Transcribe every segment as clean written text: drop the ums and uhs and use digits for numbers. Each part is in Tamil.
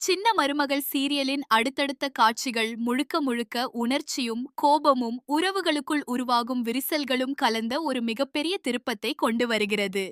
சின்ன மருமகள் சீரியலின் அடுத்தடுத்த காட்சிகள் முழுக்க முழுக்க உணர்ச்சியும் கோபமும் உறவுகளுக்குள் உருவாகும் விரிசல்களும் கலந்த ஒரு மிகப்பெரிய திருப்பத்தை கொண்டு வருகிறது.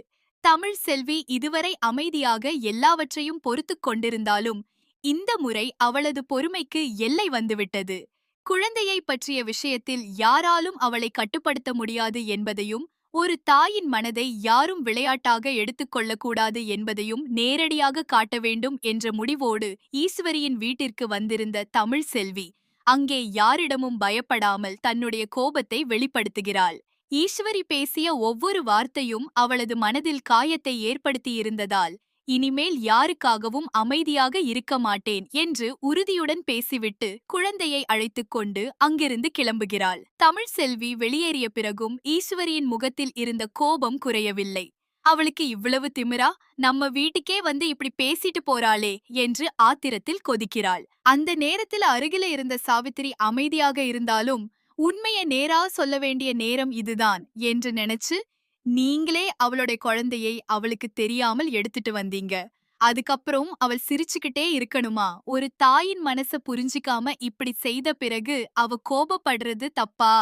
தமிழ் செல்வி இதுவரை அமைதியாக எல்லாவற்றையும் பொறுத்துக் கொண்டிருந்தாலும் இந்த முறை அவளது பொறுமைக்கு எல்லை வந்துவிட்டது. குழந்தையை பற்றிய விஷயத்தில் யாராலும் அவளை கட்டுப்படுத்த முடியாது என்பதையும், ஒரு தாயின் மனதை யாரும் விளையாட்டாக எடுத்துக்கொள்ளக்கூடாது என்பதையும் நேரடியாக காட்ட வேண்டும் என்ற முடிவோடு ஈஸ்வரியின் வீட்டிற்கு வந்திருந்த தமிழ் செல்வி அங்கே யாரிடமும் பயப்படாமல் தன்னுடைய கோபத்தை வெளிப்படுத்துகிறாள். ஈஸ்வரி பேசிய ஒவ்வொரு வார்த்தையும் அவளது மனதில் காயத்தை ஏற்படுத்தியிருந்ததால் இனிமேல் யாருக்காகவும் அமைதியாக இருக்க மாட்டேன் என்று உறுதியுடன் பேசிவிட்டு குழந்தையை அழைத்துக் கொண்டு அங்கிருந்து கிளம்புகிறாள். தமிழ் செல்வி வெளியேறிய பிறகும் ஈஸ்வரியின் முகத்தில் இருந்த கோபம் குறையவில்லை. அவளுக்கு இவ்வளவு திமிரா, நம்ம வீட்டுக்கே வந்து இப்படி பேசிட்டு போறாளே என்று ஆத்திரத்தில் கொதிக்கிறாள். அந்த நேரத்தில் அருகில இருந்த சாவித்திரி அமைதியாக இருந்தாலும் உண்மைய நேரா சொல்ல வேண்டிய நேரம் இதுதான் என்று நினைச்சு, நீங்களே அவளுடைய குழந்தையை அவளுக்கு தெரியாமல் எடுத்துட்டு வந்தீங்க, அதுக்கப்புறம் அவள் சிரிச்சுக்கிட்டே இருக்கணுமா? ஒரு தாயின் மனச புரிஞ்சிக்காம இப்படி செய்த பிறகு அவ கோபப்படுறது தப்பா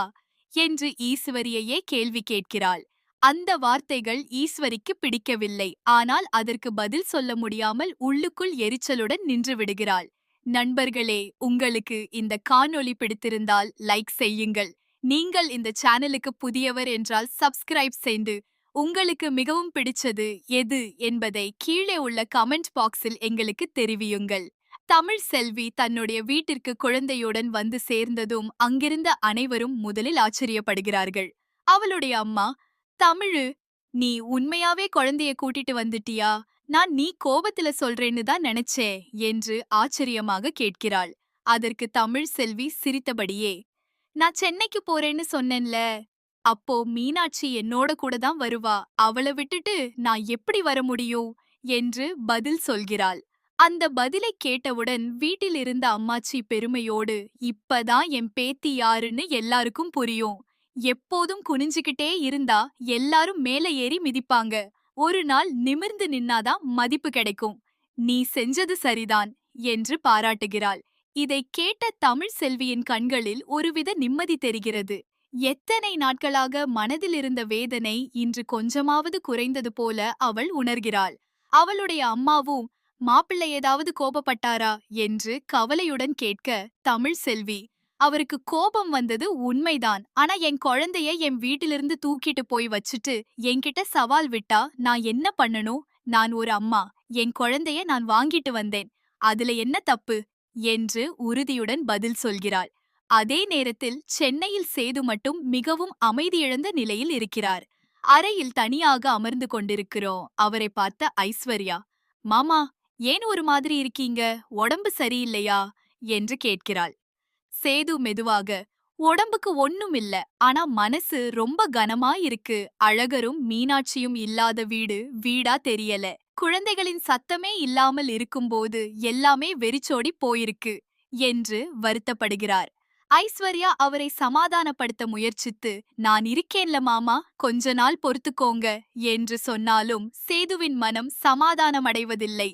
என்று ஈஸ்வரியையே கேள்வி கேட்கிறாள். அந்த வார்த்தைகள் ஈஸ்வரிக்கு பிடிக்கவில்லை. ஆனால் அதற்கு பதில் சொல்ல முடியாமல் உள்ளுக்குள் எரிச்சலுடன் நின்று விடுகிறாள். நண்பர்களே, உங்களுக்கு இந்த காணொளி பிடித்திருந்தால் லைக் செய்யுங்கள். நீங்கள் இந்த சேனலுக்கு புதியவர் என்றால் சப்ஸ்கிரைப் செய்து உங்களுக்கு மிகவும் பிடிச்சது எது என்பதை கீழே உள்ள கமெண்ட் பாக்ஸில் எங்களுக்கு தெரிவியுங்கள். தமிழ் செல்வி தன்னுடைய வீட்டிற்கு குழந்தையுடன் வந்து சேர்ந்ததும் அங்கிருந்த அனைவரும் முதலில் ஆச்சரியப்படுகிறார்கள். அவளுடைய அம்மா, தமிழு, நீ உண்மையாவே குழந்தைய கூட்டிட்டு வந்துட்டியா? நான் நீ கோபத்துல சொல்றேன்னு தான் நினைச்சே என்று ஆச்சரியமாக கேட்கிறாள். அதற்கு தமிழ் செல்வி சிரித்தபடியே, நான் சென்னைக்கு போறேன்னு சொன்னேன்ல, அப்போ மீனாட்சி என்னோட கூட தான் வருவா, அவளை விட்டுட்டு நான் எப்படி வர முடியும் என்று பதில் சொல்கிறாள். அந்த பதிலை கேட்டவுடன் வீட்டில் இருந்த அம்மாச்சி பெருமையோடு, இப்பதான் என் பேத்தி யாருன்னு எல்லாருக்கும் புரியும். எப்போதும் குனிஞ்சுகிட்டே இருந்தா எல்லாரும் மேல ஏறி மிதிப்பாங்க, ஒரு நாள் நிமிர்ந்து நின்னாதான் மதிப்பு கிடைக்கும். நீ செஞ்சது சரிதான் என்று பாராட்டுகிறாள். இதை கேட்ட தமிழ் செல்வியின் கண்களில் ஒருவித நிம்மதி தெரிகிறது. எத்தனை நாட்களாக மனதில் இருந்த வேதனை இன்று கொஞ்சமாவது குறைந்தது போல அவள் உணர்கிறாள். அவளுடைய அம்மாவும், மாப்பிள்ளை ஏதாவது கோபப்பட்டாரா என்று கவலையுடன் கேட்க, தமிழ் செல்வி, அவருக்கு கோபம் வந்தது உண்மைதான், ஆனா என் குழந்தைய என் வீட்டிலிருந்து தூக்கிட்டு போய் வச்சுட்டு என்கிட்ட சவால் விட்டா நான் என்ன பண்ணணும்? நான் ஒரு அம்மா, என் குழந்தைய நான் வாங்கிட்டு வந்தேன், அதுல என்ன தப்பு என்று உறுதியுடன் பதில் சொல்கிறாள். அதே நேரத்தில் சென்னையில் சேது மட்டும் மிகவும் அமைதியிழந்த நிலையில் இருக்கிறார். அறையில் தனியாக அமர்ந்து கொண்டிருக்கிறோம் அவரை பார்த்த ஐஸ்வர்யா, மாமா, ஏன் ஒரு மாதிரி இருக்கீங்க? உடம்பு சரியில்லையா என்று கேட்கிறாள். சேது மெதுவாக, உடம்புக்கு ஒண்ணும் இல்ல, ஆனா மனசு ரொம்ப கனமா இருக்கு. அழகரும் மீனாட்சியும் இல்லாத வீடு வீடா தெரியல. குழந்தைகளின் சத்தமே இல்லாமல் இருக்கும்போது எல்லாமே வெறிச்சோடி போயிருக்கு என்று வருத்தப்படுகிறார். ஐஸ்வர்யா அவரை சமாதானப்படுத்த முயற்சித்து, நான் இருக்கேன்ல மாமா, கொஞ்ச நாள் பொறுத்துக்கோங்க என்று சொன்னாலும் சேதுவின் மனம் சமாதானமடைவதில்லை.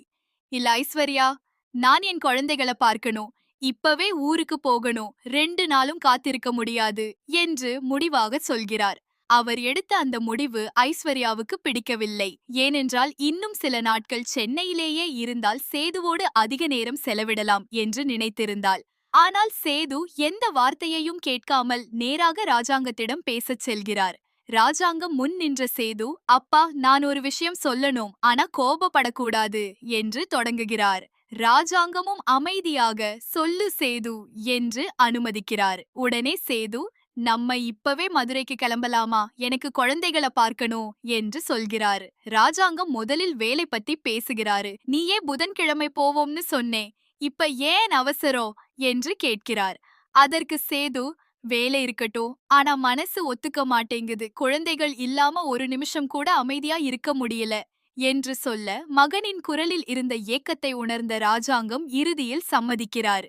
இல்ல ஐஸ்வர்யா, நான் என் குழந்தைகளை பார்க்கணும், இப்பவே ஊருக்கு போகணும், 2 நாளும் காத்திருக்க முடியாது என்று முடிவாக சொல்கிறார். அவர் எடுத்த அந்த முடிவு ஐஸ்வர்யாவுக்கு பிடிக்கவில்லை. ஏனென்றால் இன்னும் சில நாட்கள் சென்னையிலேயே இருந்தால் சேதுவோடு அதிக நேரம் செலவிடலாம் என்று நினைத்திருந்தாள். ஆனால் சேது எந்த வார்த்தையையும் கேட்காமல் நேராக ராஜாங்கத்திடம் பேசச் செல்கிறார். ராஜாங்கம் முன் நின்ற சேது, அப்பா, நான் ஒரு விஷயம் சொல்லணும், ஆனா கோபப்படக்கூடாது என்று தொடங்குகிறார். ராஜாங்கமும் அமைதியாக, சொல்லு சேது என்று அனுமதிக்கிறார். உடனே சேது, நம்ம இப்பவே மதுரைக்கு கிளம்பலாமா? எனக்கு குழந்தைகளை பார்க்கணும் என்று சொல்கிறாரு. ராஜாங்கம் முதலில் வேலை பத்தி பேசுகிறாரு. நீயே புதன்கிழமை போவோம்னு சொன்னே, இப்ப ஏன் அவசரம் என்று கேட்கிறார். அதற்கு சேது, வேலை இருக்கட்டும், ஆனா மனசு ஒத்துக்க மாட்டேங்குது, குழந்தைகள் இல்லாம ஒரு நிமிஷம் கூட அமைதியா இருக்க முடியல என்று சொல்ல, மகனின் குரலில் இருந்த ஏக்கத்தை உணர்ந்த ராஜாங்கம் இறுதியில் சம்மதிக்கிறார்.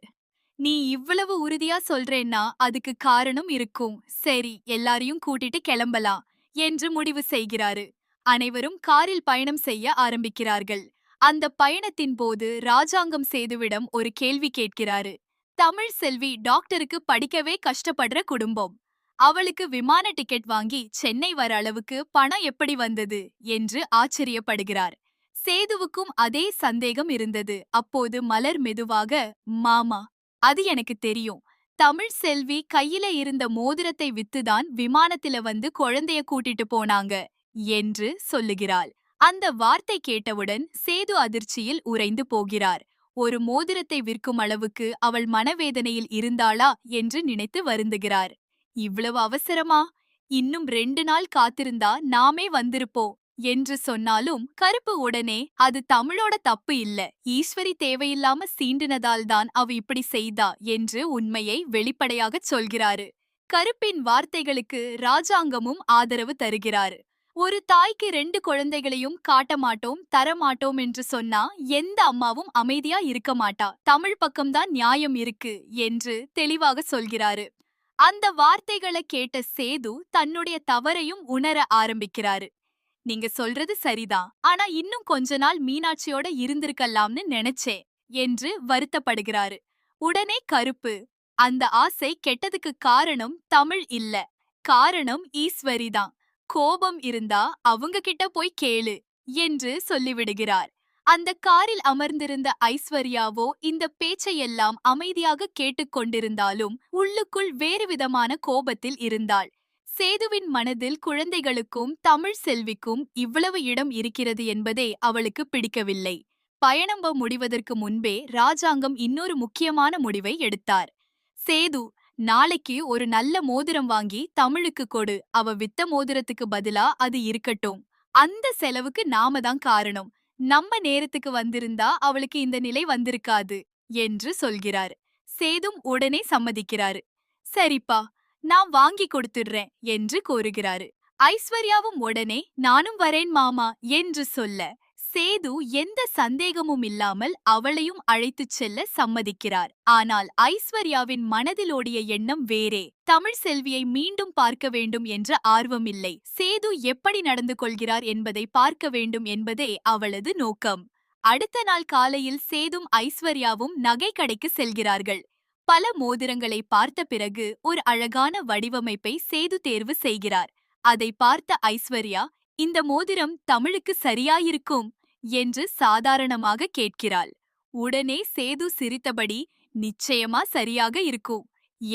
நீ இவ்வளவு உறுதியா சொல்றேன்னா அதுக்கு காரணம் இருக்கும், சரி எல்லாரையும் கூட்டிட்டு கிளம்பலாம் என்று முடிவு செய்கிறாரு. அனைவரும் காரில் பயணம் செய்ய ஆரம்பிக்கிறார்கள். அந்த பயணத்தின் போது ராஜாங்கம் சேதுவிடம் ஒரு கேள்வி கேட்கிறாரு. தமிழ் செல்வி டாக்டருக்கு படிக்கவே கஷ்டப்படுற குடும்பம். அவளுக்கு விமான டிக்கெட் வாங்கி சென்னை வர அளவுக்கு பணம் எப்படி வந்தது என்று ஆச்சரியப்படுகிறார். சேதுவுக்கும் அதே சந்தேகம் இருந்தது. அப்போது மலர் மெதுவாக, மாமா, அது எனக்கு தெரியும். தமிழ் செல்வி கையில இருந்த மோதிரத்தை வித்துதான் விமானத்தில வந்து குழந்தைய கூட்டிட்டு போனாங்க என்று சொல்லுகிறாள். அந்த வார்த்தை கேட்டவுடன் சேது அதிர்ச்சியில் உறைந்து போகிறார். ஒரு மோதிரத்தை விற்கும் அளவுக்கு அவள் மனவேதனையில் இருந்தாளா என்று நினைத்து வருந்துகிறார். இவ்வளவு அவசரமா? இன்னும் 2 நாள் காத்திருந்தா நாமே வந்திருப்போம் என்று சொன்னாலும் கருப்பு உடனே அது தமிழோட தப்பு இல்ல, ஈஸ்வரி தேவையில்லாம சீண்டினதால்தான் அவ இப்படி செய்தா என்று உண்மையை வெளிப்படையாகச் சொல்கிறாரு. கருப்பின் வார்த்தைகளுக்கு ராஜாங்கமும் ஆதரவு தருகிறாரு. ஒரு தாய்க்கு 2 குழந்தைகளையும் காட்ட மாட்டோம் தர மாட்டோம் என்று சொன்னா எந்த அம்மாவும் அமைதியா இருக்க மாட்டா. தமிழ் பக்கம்தான் நியாயம் இருக்கு என்று தெளிவாக சொல்கிறாரு. அந்த வார்த்தைகளை கேட்ட சேது தன்னுடைய தவறையும் உணர ஆரம்பிக்கிறாரு. நீங்க சொல்றது சரிதான், ஆனா இன்னும் கொஞ்ச நாள் மீனாட்சியோட இருந்திருக்கலாம்னு நினைச்சேன் என்று வருத்தப்படுகிறாரு. உடனே கருப்பு, அந்த ஆசை கெட்டதுக்கு காரணம் தமிழ் இல்ல, காரணம் ஈஸ்வரிதான். கோபம் இருந்தா அவங்க கிட்ட போய் கேளு என்று சொல்லிவிடுகிறார். அந்த காரில் அமர்ந்திருந்த ஐஸ்வர்யாவோ இந்த பேச்சையெல்லாம் அமைதியாக கேட்டுக்கொண்டிருந்தாலும் உள்ளுக்குள் வேறுவிதமான கோபத்தில் இருந்தாள். சேதுவின் மனதில் குழந்தைகளுக்கும் தமிழ் செல்விக்கும் இவ்வளவு இடம் இருக்கிறது என்பதே அவளுக்கு பிடிக்கவில்லை. பயணம் முடிவதற்கு முன்பே ராஜாங்கம் இன்னொரு முக்கியமான முடிவை எடுத்தார். சேது, நாளைக்கு ஒரு நல்ல மோதிரம் வாங்கி தமிழுக்கு கொடு. அவ வித்த மோதிரத்துக்கு பதிலா அது இருக்கட்டும். அந்த செலவுக்கு நாம தான் காரணம். நம்ம நேரத்துக்கு வந்திருந்தா அவளுக்கு இந்த நிலை வந்திருக்காது என்று சொல்கிறார். சேதும் உடனே சம்மதிக்கிறாரு. சரிப்பா, நான் வாங்கி கொடுத்துடுறேன் என்று கூறுகிறாரு. ஐஸ்வர்யாவும் உடனே நானும் வரேன் மாமா என்று சொல்ல சேது எந்த சந்தேகமும் இல்லாமல் அவளையும் அழைத்துச் செல்ல சம்மதிக்கிறார். ஆனால் ஐஸ்வர்யாவின் மனதில் ஓடிய எண்ணம் வேறே. தமிழ் செல்வியை மீண்டும் பார்க்க வேண்டும் என்ற ஆர்வமில்லை. சேது எப்படி நடந்து கொள்கிறார் என்பதை பார்க்க வேண்டும் என்பதே அவளது நோக்கம். அடுத்த நாள் காலையில் சேதும் ஐஸ்வர்யாவும் நகை கடைக்கு செல்கிறார்கள். பல மோதிரங்களை பார்த்த பிறகு ஒரு அழகான வடிவமைப்பை சேது தேர்வு செய்கிறார். அதை பார்த்த ஐஸ்வர்யா, இந்த மோதிரம் தமிழுக்கு சரியாயிருக்கும் என்று சாதாரணமாக கேட்கிறாள். உடனே சேது சிரித்தபடி, நிச்சயமா சரியாக இருக்கும்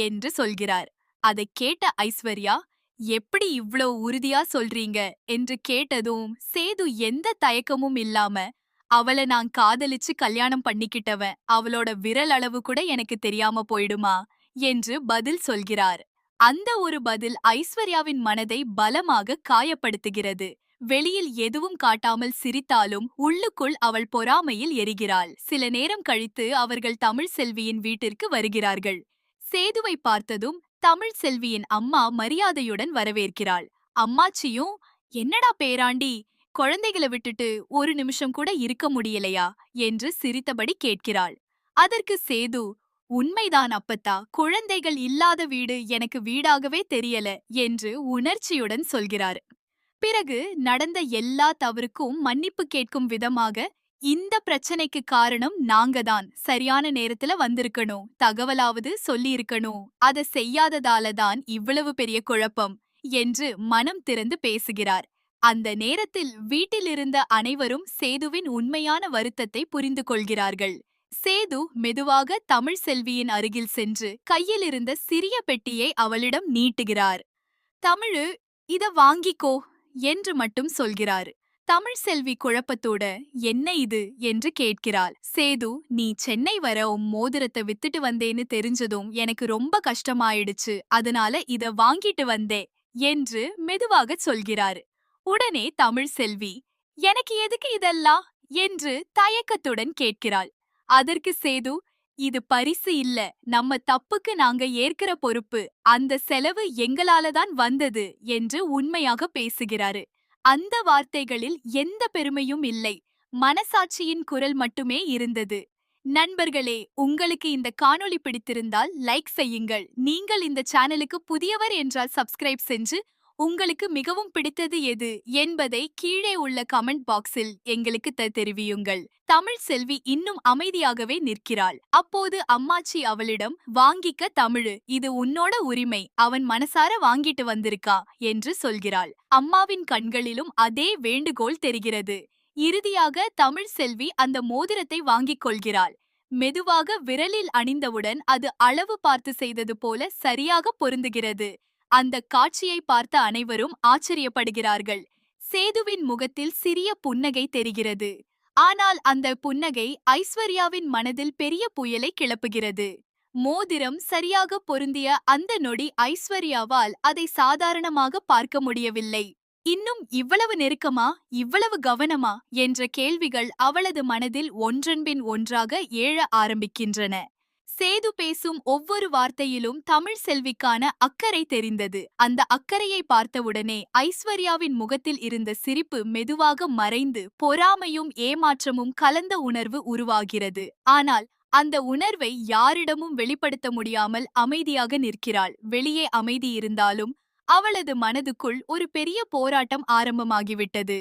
என்று சொல்கிறார். அதை கேட்ட ஐஸ்வர்யா, எப்படி இவ்ளோ உறுதியா சொல்றீங்க என்று கேட்டதும் சேது எந்த தயக்கமும் இல்லாம, அவள நான் காதலிச்சு கல்யாணம் பண்ணிக்கிட்டவன், அவளோட விரல் அளவு கூட எனக்கு தெரியாம போயிடுமா என்று பதில் சொல்கிறார். அந்த ஒரு பதில் ஐஸ்வர்யாவின் மனதை பலமாக காயப்படுத்துகிறது. வெளியில் எதுவும் காட்டாமல் சிரித்தாலும் உள்ளுக்குள் அவள் பொறாமையில் எரிகிறாள். சில நேரம் கழித்து அவர்கள் தமிழ் செல்வியின் வீட்டிற்கு வருகிறார்கள். சேதுவை பார்த்ததும் தமிழ் செல்வியின் அம்மா மரியாதையுடன் வரவேற்கிறாள். அம்மாச்சியும், என்னடா பேராண்டி, குழந்தைகளை விட்டுட்டு ஒரு நிமிஷம் கூட இருக்க முடியலையா என்று சிரித்தபடி கேட்கிறாள். அதற்கு சேது, உண்மைதான் அப்பத்தா, குழந்தைகள் இல்லாத வீடு எனக்கு வீடாகவே தெரியல என்று உணர்ச்சியுடன் சொல்கிறார். பிறகு நடந்த எல்லா தவறுக்கும் மன்னிப்பு கேட்கும் விதமாக, இந்த பிரச்சனைக்கு காரணம் நாங்கதான், சரியான நேரத்துல வந்திருக்கணும், தகவலாவது சொல்லியிருக்கணும், அத செய்யாததாலதான் இவ்வளவு பெரிய குழப்பம் என்று மனம் திறந்து பேசுகிறார். அந்த நேரத்தில் வீட்டிலிருந்த அனைவரும் சேதுவின் உண்மையான வருத்தத்தை புரிந்து கொள்கிறார்கள். சேது மெதுவாக தமிழ் செல்வியின் அருகில் சென்று கையில் இருந்த சிறிய பெட்டியை அவளிடம் நீட்டுகிறார். தமிழு, இத வாங்கிக்கோ என்று மட்டும் சொல்கிறார். தமிழ் செல்வி குழப்பத்தோட, என்ன இது என்று கேட்கிறாள். சேது, நீ சென்னை வர உன் மோதிரத்தை வித்துட்டு வந்தேன்னு தெரிஞ்சதும் எனக்கு ரொம்ப கஷ்டமாயிடுச்சு, அதனால இத வாங்கிட்டு வந்தே என்று மெதுவாக சொல்கிறாரு. உடனே தமிழ் செல்வி, எனக்கு எதுக்கு இதெல்லாம் என்று தயக்கத்துடன் கேட்கிறாள். அதற்கு சேது, இது பரிசு இல்ல, நம்ம தப்புக்கு நாங்க ஏற்கிற பொறுப்பு, அந்த செலவு எங்களாலதான் வந்தது என்று உண்மையாக பேசுகிறாரு. அந்த வார்த்தைகளில் எந்த பெருமையும் இல்லை, மனசாட்சியின் குரல் மட்டுமே இருந்தது. நண்பர்களே, உங்களுக்கு இந்த காணொளி பிடித்திருந்தால் லைக் செய்யுங்கள். நீங்கள் இந்த சேனலுக்கு புதியவர் என்றால் சப்ஸ்கிரைப் செஞ்சு உங்களுக்கு மிகவும் பிடித்தது எது என்பதை கீழே உள்ள கமெண்ட் பாக்ஸில் எங்களுக்கு தெரிவியுங்கள். தமிழ் செல்வி இன்னும் அமைதியாகவே நிற்கிறாள். அப்போது அம்மாச்சி அவளிடம், வாங்கிக்க தமிழு, இது உன்னோட உரிமை, அவன் மனசார வாங்கிட்டு வந்திருக்கா என்று சொல்கிறாள். அம்மாவின் கண்களிலும் அதே வேண்டுகோள் தெரிகிறது. இறுதியாக தமிழ் செல்வி அந்த மோதிரத்தை வாங்கிக் கொள்கிறாள். மெதுவாக விரலில் அணிந்தவுடன் அது அளவு பார்த்து செய்தது போல சரியாக பொருந்துகிறது. அந்த காட்சியை பார்த்த அனைவரும் ஆச்சரியப்படுகிறார்கள். சேதுவின் முகத்தில் சிறிய புன்னகை தெரிகிறது. ஆனால் அந்த புன்னகை ஐஸ்வர்யாவின் மனதில் பெரிய புயலை கிளப்புகிறது. மோதிரம் சரியாக பொருந்திய அந்த நொடி ஐஸ்வர்யாவால் அதை சாதாரணமாக பார்க்க முடியவில்லை. இன்னும் இவ்வளவு நெருக்கமா, இவ்வளவு கவனமா என்ற கேள்விகள் அவளது மனதில் ஒன்றன்பின் ஒன்றாக எழ ஆரம்பிக்கின்றன. சேது பேசும் ஒவ்வொரு வார்த்தையிலும் தமிழ் செல்விக்கான அக்கறை தெரிந்தது. அந்த அக்கறையை பார்த்தவுடனே ஐஸ்வர்யாவின் முகத்தில் இருந்த சிரிப்பு மெதுவாக மறைந்து பொறாமையும் ஏமாற்றமும் கலந்த உணர்வு உருவாகிறது. ஆனால் அந்த உணர்வை யாரிடமும் வெளிப்படுத்த முடியாமல் அமைதியாக நிற்கிறாள். வெளியே அமைதி இருந்தாலும் அவளது மனதுக்குள் ஒரு பெரிய போராட்டம் ஆரம்பமாகிவிட்டது.